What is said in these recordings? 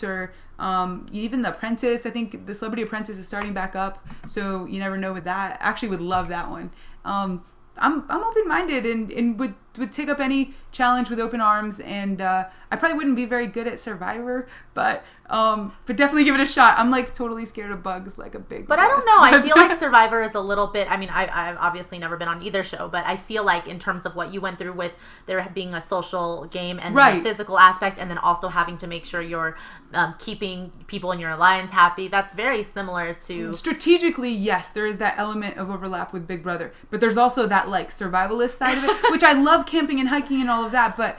or even The Apprentice. I think The Celebrity Apprentice is starting back up, so you never know with that. I actually would love that one. I'm open-minded and would take up any challenge with open arms, and I probably wouldn't be very good at Survivor, but definitely give it a shot. I'm like totally scared of bugs, like a big But mouse. I don't know. I feel like Survivor is a little bit, I mean, I've obviously never been on either show, but I feel like in terms of what you went through with there being a social game and the physical aspect, and then also having to make sure you're keeping people in your alliance happy, that's very similar to... Strategically, yes, there is that element of overlap with Big Brother, but there's also that like survivalist side of it, which I love camping and hiking and all of that, but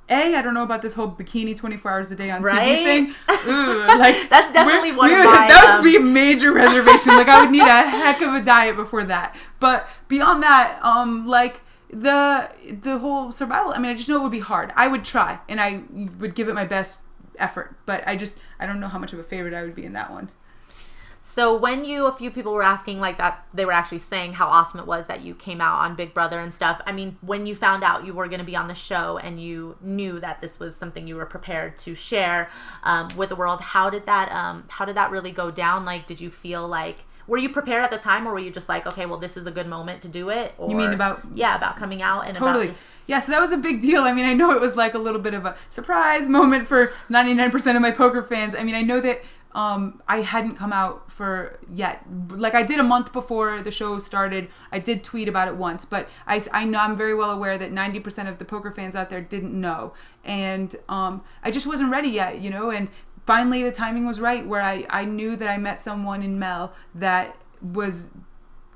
I don't know about this whole bikini 24 hours a day on TV thing. Ooh, like that's definitely one of my... That would be a major reservation. Like I would need a heck of a diet before that. But beyond that, like the whole survival, I mean, I just know it would be hard. I would try, and I would give it my best effort. But I don't know how much of a favorite I would be in that one. So when a few people were asking like that, they were actually saying how awesome it was that you came out on Big Brother and stuff. I mean, when you found out you were going to be on the show and you knew that this was something you were prepared to share with the world, how did that really go down? Like, did you feel like, were you prepared at the time, or were you just like, okay, well, this is a good moment to do it? Or, you mean about... Yeah, about coming out and totally. about just... Yeah, so that was a big deal. I mean, I know it was like a little bit of a surprise moment for 99% of my poker fans. I mean, I know that I hadn't come out for yet. Like I did a month before the show started. I did tweet about it once, but I know I'm very well aware that 90% of the poker fans out there didn't know. And I just wasn't ready yet, you know, and finally the timing was right where I knew that I met someone in Mel that was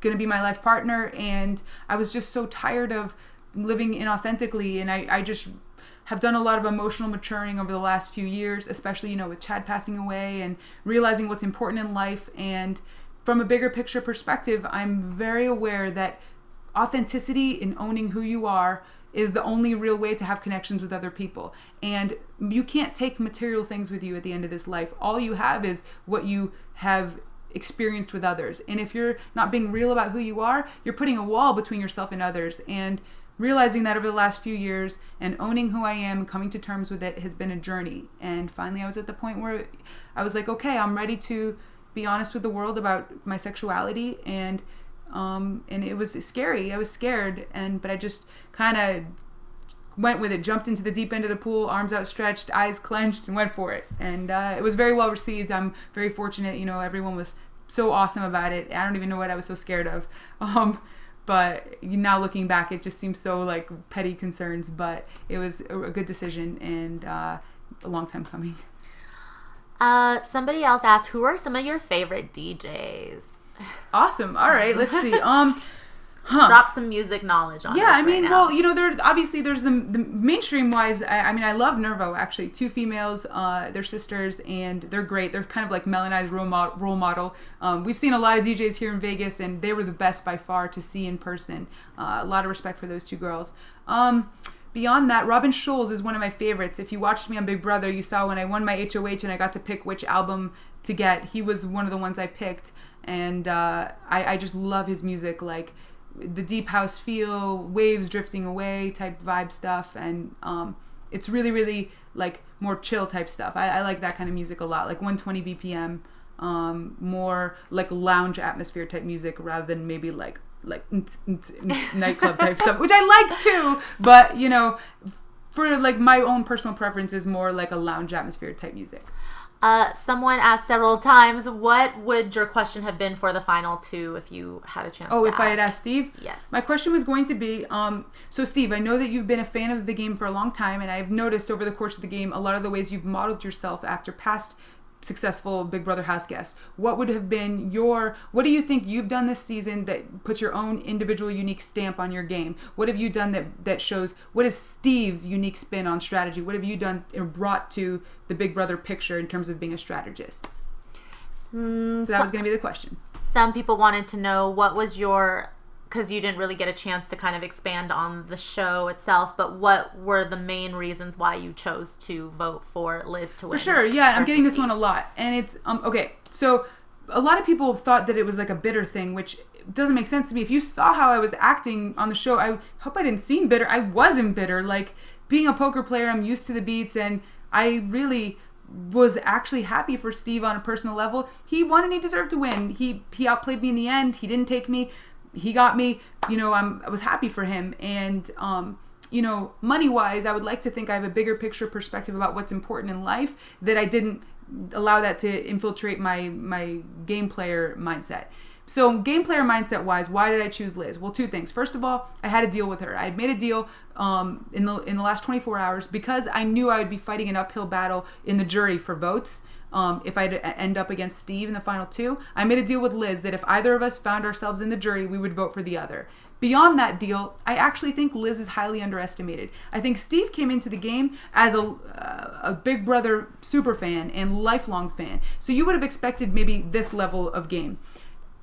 going to be my life partner, and I was just so tired of living inauthentically, and I just have done a lot of emotional maturing over the last few years, especially, you know, with Chad passing away and realizing what's important in life. And from a bigger picture perspective, I'm very aware that authenticity and owning who you are is the only real way to have connections with other people. And you can't take material things with you at the end of this life. All you have is what you have experienced with others. And if you're not being real about who you are, you're putting a wall between yourself and others. And realizing that over the last few years and owning who I am and coming to terms with it has been a journey. And finally I was at the point where I was like, okay, I'm ready to be honest with the world about my sexuality. And it was scary. I was scared, but I just kind of went with it, jumped into the deep end of the pool, arms outstretched, eyes clenched, and went for it. And it was very well received. I'm very fortunate. You know, everyone was so awesome about it. I don't even know what I was so scared of. But now looking back, it just seems so like petty concerns, but it was a good decision and a long time coming. Somebody else asked, who are some of your favorite DJs? Awesome. All right, let's see. Drop some music knowledge on. Yeah, I mean, well, you know, there's the mainstream wise. I mean, I love Nervo actually. Two females, they're sisters, and they're great. They're kind of like Mel and I's role model. We've seen a lot of DJs here in Vegas, and they were the best by far to see in person. A lot of respect for those two girls. Beyond that, Robin Schulz is one of my favorites. If you watched me on Big Brother, you saw when I won my HOH and I got to pick which album to get. He was one of the ones I picked, and I just love his music, like the deep house feel, waves drifting away type vibe stuff, and it's really, really like more chill type stuff. I like that kind of music a lot, like 120 BPM, more like lounge atmosphere type music rather than maybe like nightclub type stuff, which I like too, but you know, for like my own personal preference is more like a lounge atmosphere type music. Someone asked several times, what would your question have been for the final two if you had a chance to if I had asked Steve? Yes. My question was going to be, so Steve, I know that you've been a fan of the game for a long time, and I've noticed over the course of the game a lot of the ways you've modeled yourself after past successful Big Brother house guests. What would have been what do you think you've done this season that puts your own individual unique stamp on your game? What have you done that shows, what is Steve's unique spin on strategy? What have you done or brought to the Big Brother picture in terms of being a strategist? So that was going to be the question. Some people wanted to know what was because you didn't really get a chance to kind of expand on the show itself, but what were the main reasons why you chose to vote for Liz to win? For sure, yeah, I'm getting this one a lot. And it's, okay, so a lot of people thought that it was like a bitter thing, which doesn't make sense to me. If you saw how I was acting on the show, I hope I didn't seem bitter. I wasn't bitter. Like, being a poker player, I'm used to the beats, and I really was actually happy for Steve on a personal level. He won and he deserved to win. He outplayed me in the end. He didn't take me. He got me. I was happy for him. And, money-wise, I would like to think I have a bigger picture perspective about what's important in life, that I didn't allow that to infiltrate my game player mindset. So game player mindset wise, why did I choose Liz? Well, two things. First of all, I had a deal with her. I had made a deal in the last 24 hours because I knew I would be fighting an uphill battle in the jury for votes. If I'd end up against Steve in the final two, I made a deal with Liz that if either of us found ourselves in the jury, we would vote for the other. Beyond that deal, I actually think Liz is highly underestimated. I think Steve came into the game as a Big Brother super fan and lifelong fan. So you would have expected maybe this level of game.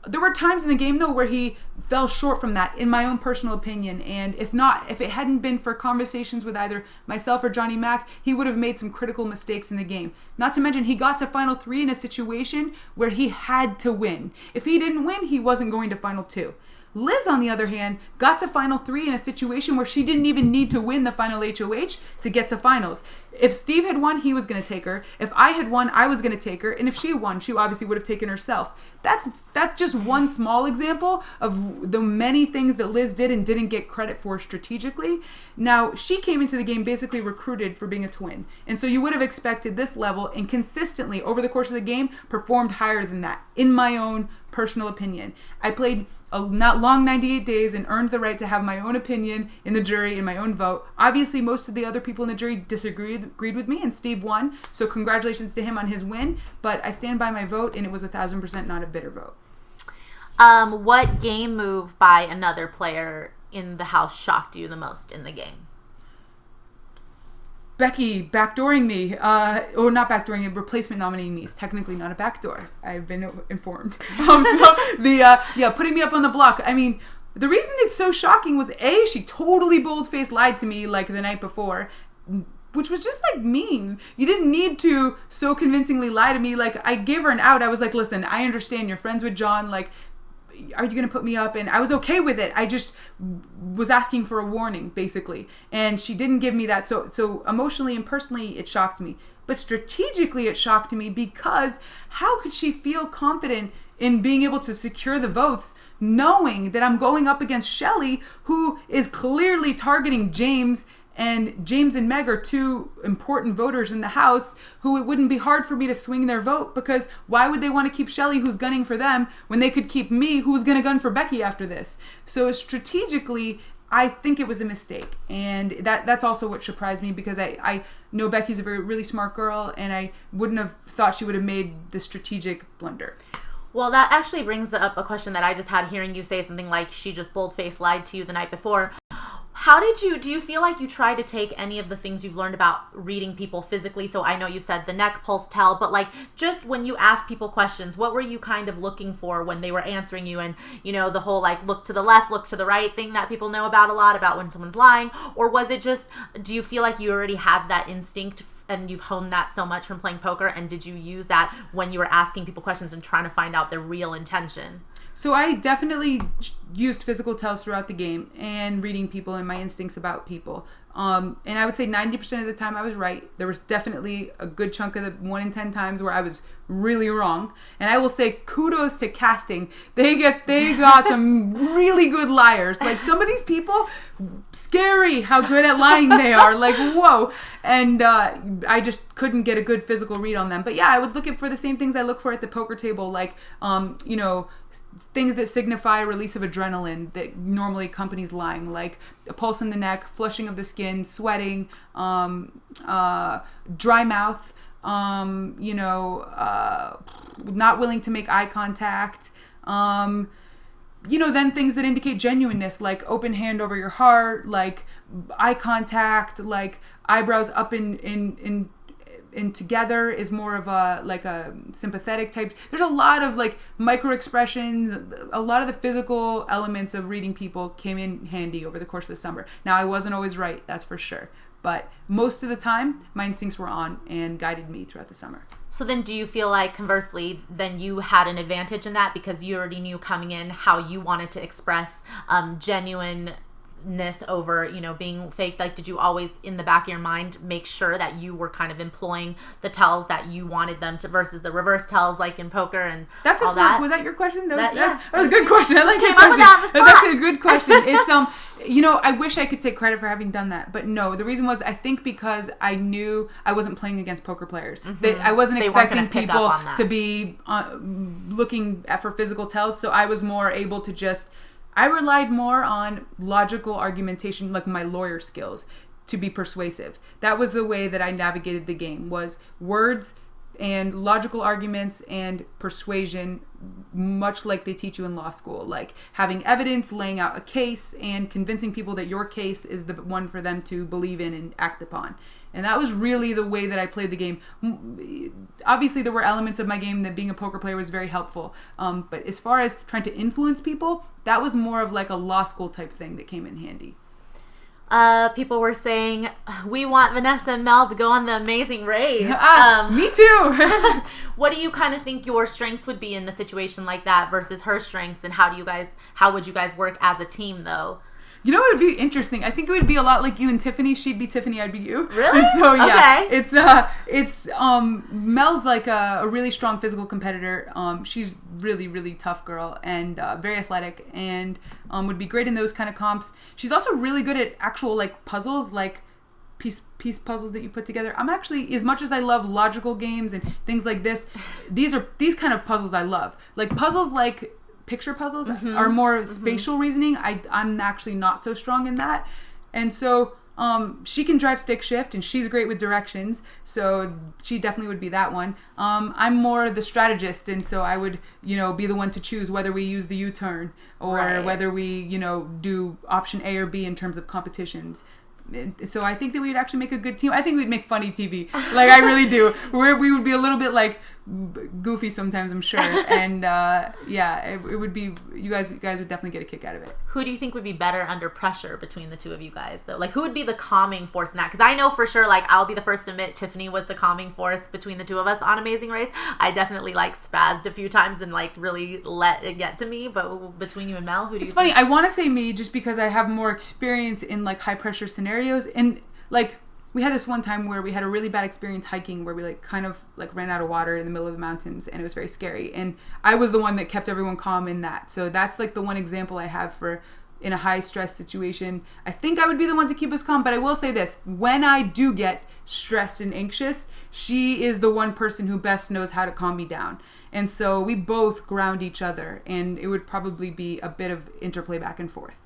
There were times in the game, though, where he fell short from that, in my own personal opinion. And if it hadn't been for conversations with either myself or Johnny Mac, he would have made some critical mistakes in the game. Not to mention, he got to Final 3 in a situation where he had to win. If he didn't win, he wasn't going to Final 2. Liz, on the other hand, got to Final 3 in a situation where she didn't even need to win the final HOH to get to finals. If Steve had won, he was going to take her. If I had won, I was going to take her. And if she won, she obviously would have taken herself. That's just one small example of the many things that Liz did and didn't get credit for strategically. Now, she came into the game basically recruited for being a twin. And so you would have expected this level and consistently over the course of the game performed higher than that, in my own personal opinion. I played a not long 98 days and earned the right to have my own opinion in the jury and my own vote. Obviously, most of the other people in the jury agreed with me, and Steve won. So congratulations to him on his win. But I stand by my vote, and it was 1,000% not a bitter vote. What game move by another player in the house shocked you the most in the game? Becky backdooring me, or not backdooring, replacement nominating me. It's technically not a backdoor. I've been informed. Putting me up on the block. I mean, the reason it's so shocking was A, she totally bold-faced lied to me like the night before, which was just like mean. You didn't need to so convincingly lie to me. Like, I gave her an out. I was like, listen, I understand you're friends with John. Like, are you going to put me up? And I was okay with it. I just was asking for a warning, basically. And she didn't give me that. So emotionally and personally, it shocked me. But strategically, it shocked me because how could she feel confident in being able to secure the votes knowing that I'm going up against Shelly, who is clearly targeting James, and James and Meg are two important voters in the house who it wouldn't be hard for me to swing their vote, because why would they want to keep Shelly, who's gunning for them, when they could keep me, who's going to gun for Becky after this? So strategically, I think it was a mistake. And that's also what surprised me, because I know Becky's a really smart girl, and I wouldn't have thought she would have made the strategic blunder. Well, that actually brings up a question that I just had hearing you say something like she just bold-faced lied to you the night before. Do you feel like you try to take any of the things you've learned about reading people physically? So I know you said the neck, pulse, tell, but like just when you ask people questions, what were you kind of looking for when they were answering you? And, the whole like look to the left, look to the right thing that people know about a lot about when someone's lying? Or was it just, do you feel like you already have that instinct and you've honed that so much from playing poker? And did you use that when you were asking people questions and trying to find out their real intention? So I definitely used physical tells throughout the game and reading people and my instincts about people. And I would say 90% of the time I was right. There was definitely a good chunk of the 1 in 10 times where I was really wrong. And I will say kudos to casting. They got some really good liars. Like some of these people, scary how good at lying they are. Like, whoa. And I just couldn't get a good physical read on them. But yeah, I would look for the same things I look for at the poker table, like, things that signify release of adrenaline that normally accompanies lying, like a pulse in the neck, flushing of the skin, sweating, dry mouth, not willing to make eye contact, then things that indicate genuineness, like open hand over your heart, like eye contact, like eyebrows up in together is more of a sympathetic type. There's a lot of like micro expressions. A lot of the physical elements of reading people came in handy over the course of the summer. Now, I wasn't always right, that's for sure. But most of the time, my instincts were on and guided me throughout the summer. So then do you feel like, conversely, then you had an advantage in that because you already knew coming in how you wanted to express genuine over, being fake? Like, did you always in the back of your mind make sure that you were kind of employing the tells that you wanted them to versus the reverse tells like in poker and that's all that? Was that your question? That Yeah. was a good question. I like came that up with question. that on the That's spot. actually a good question. It's I wish I could take credit for having done that, but no. The reason was I think because I knew I wasn't playing against poker players. I wasn't expecting people to be looking for physical tells, so I was more able to I relied more on logical argumentation, like my lawyer skills, to be persuasive. That was the way that I navigated the game, was words and logical arguments and persuasion, much like they teach you in law school, like having evidence, laying out a case, and convincing people that your case is the one for them to believe in and act upon. And that was really the way that I played the game. Obviously, there were elements of my game that being a poker player was very helpful. But as far as trying to influence people, that was more of like a law school type thing that came in handy. People were saying, we want Vanessa and Mel to go on The Amazing Race. Me too. What do you kind of think your strengths would be in a situation like that versus her strengths? And how would you guys work as a team though? You know what would be interesting? I think it would be a lot like you and Tiffany. She'd be Tiffany, I'd be you. Really? And so yeah, okay. it's Mel's like a really strong physical competitor. She's really, really tough girl and very athletic and would be great in those kind of comps. She's also really good at actual like puzzles, like piece puzzles that you put together. I'm actually, as much as I love logical games and things like this, these kind of puzzles I love. Like puzzles like picture puzzles are more spatial reasoning. I'm actually not so strong in that. And so she can drive stick shift and she's great with directions. So she definitely would be that one. I'm more the strategist. And so I would, be the one to choose whether we use the U-turn or whether we, do option A or B in terms of competitions. So I think that we would actually make a good team. I think we'd make funny TV. Like I really do. We would be a little bit like goofy sometimes, I'm sure. And it would be, you guys would definitely get a kick out of it. Who do you think would be better under pressure between the two of you guys though? Like who would be the calming force in that? Because I know for sure, like I'll be the first to admit Tiffany was the calming force between the two of us on Amazing Race. I definitely like spazzed a few times and like really let it get to me. But between you and Mel, who do you think? It's funny. I want to say me just because I have more experience in like high pressure scenarios. And like we had this one time where we had a really bad experience hiking where we like kind of like ran out of water in the middle of the mountains and it was very scary. And I was the one that kept everyone calm in that. So that's like the one example I have for in a high stress situation. I think I would be the one to keep us calm, but I will say this. When I do get stressed and anxious, she is the one person who best knows how to calm me down. And so we both ground each other and it would probably be a bit of interplay back and forth.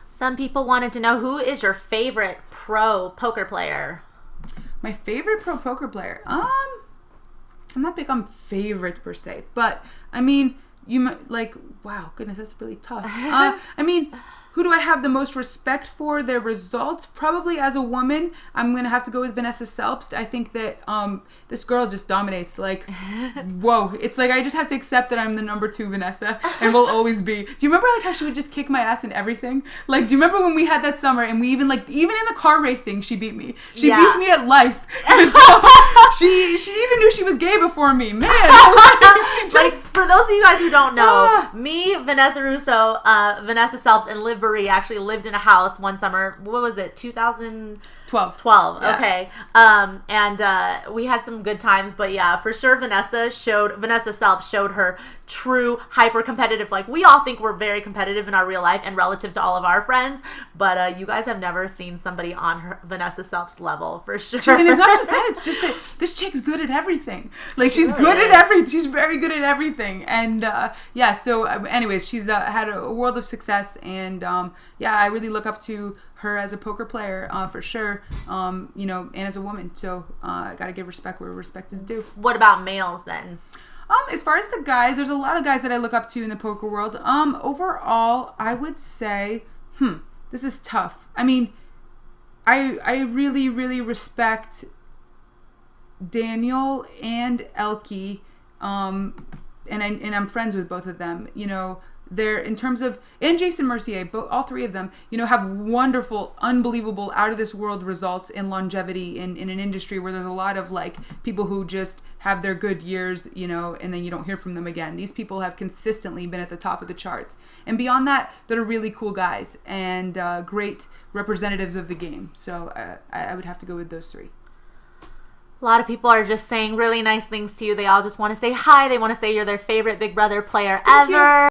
Some people wanted to know, who is your favorite pro poker player? My favorite pro poker player? I'm not big on favorites per se, but I mean, you might like, wow, goodness, that's really tough. I mean, who do I have the most respect for their results? Probably as a woman, I'm going to have to go with Vanessa Rousso. I think that this girl just dominates. Like, whoa. It's like I just have to accept that I'm the number 2 Vanessa and will always be. Do you remember like how she would just kick my ass in everything? Like, do you remember when we had that summer and we even in the car racing, she beat me. She beats me at life. And so she even knew she was gay before me. Man. Like, for those of you guys who don't know, me, Vanessa Rousso, Vanessa Rousso, and Liv Marie actually lived in a house one summer. What was it? 2012. Yeah. Okay. And we had some good times, but yeah, for sure Vanessa Rousso showed her true hyper competitive. Like we all think we're very competitive in our real life and relative to all of our friends, but you guys have never seen somebody on Vanessa Rouso's level for sure. And it's not just that, it's just that this chick's good at everything. Like she's good at everything. She's very good at everything. And so anyways, she's had a world of success and I really look up to her as a poker player for sure, and as a woman. So I gotta give respect where respect is due. What about males then? As far as the guys, there's a lot of guys that I look up to in the poker world. Overall, I would say, this is tough. I mean, I really, really respect Daniel and Elke, and I'm friends with both of them. they're in terms of, and Jason Mercier, all three of them, have wonderful, unbelievable, out of this world results in longevity in an industry where there's a lot of like people who just have their good years, and then you don't hear from them again. These people have consistently been at the top of the charts. And beyond that, they're really cool guys and great representatives of the game. So I would have to go with those three. A lot of people are just saying really nice things to you. They all just want to say hi. They want to say you're their favorite Big Brother player ever.